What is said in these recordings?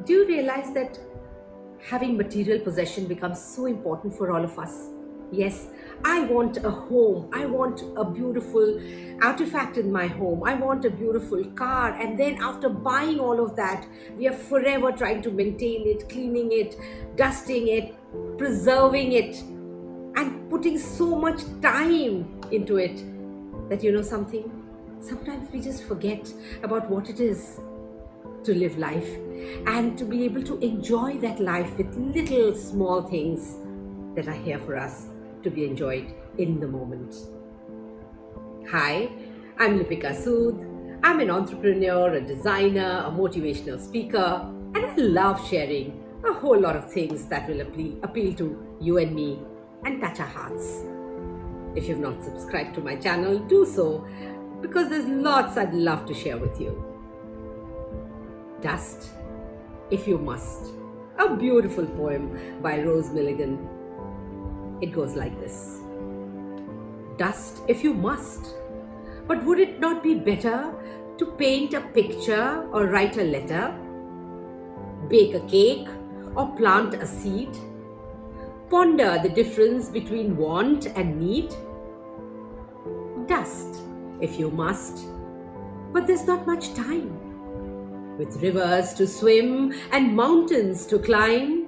Do you realize that having material possession becomes so important for all of us? Yes, I want a home. I want a beautiful artifact in my home. I want a beautiful car. And then after buying all of that, we are forever trying to maintain it, cleaning it, dusting it, preserving it, and putting so much time into it that something? Sometimes we just forget about what it is to live life and to be able to enjoy that life with little small things that are here for us to be enjoyed in the moment. Hi, I'm Lipika Sud. I'm an entrepreneur, a designer, a motivational speaker, and I love sharing a whole lot of things that will appeal to you and me and touch our hearts. If you've not subscribed to my channel, do so, because there's lots I'd love to share with you. Dust, If You Must, a beautiful poem by Rose Milligan. It goes like this. Dust if you must, but would it not be better to paint a picture or write a letter, bake a cake or plant a seed, ponder the difference between want and need? Dust if you must, but there's not much time. With rivers to swim and mountains to climb,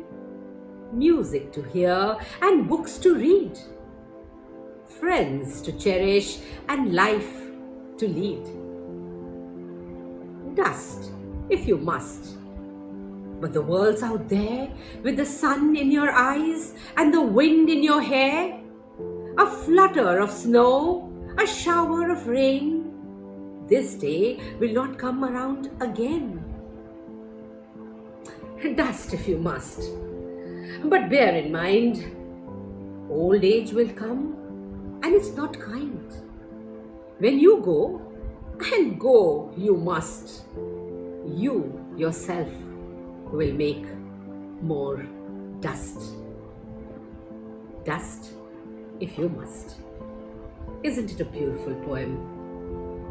music to hear and books to read, friends to cherish and life to lead. Dust if you must, but the world's out there with the sun in your eyes and the wind in your hair, a flutter of snow, a shower of rain. This day will not come around again. Dust if you must, but bear in mind, old age will come and it's not kind. When you go, and go you must, you yourself will make more dust. Dust if you must. Isn't it a beautiful poem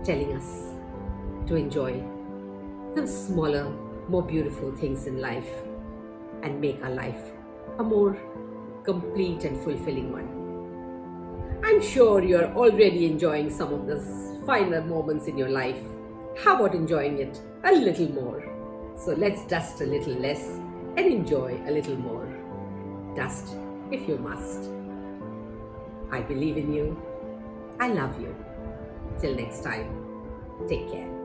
telling us to enjoy the smaller, more beautiful things in life and make our life a more complete and fulfilling one? I'm sure you're already enjoying some of the finer moments in your life. How about enjoying it a little more? So let's dust a little less and enjoy a little more. Dust if you must. I believe in you. I love you. Till next time, take care.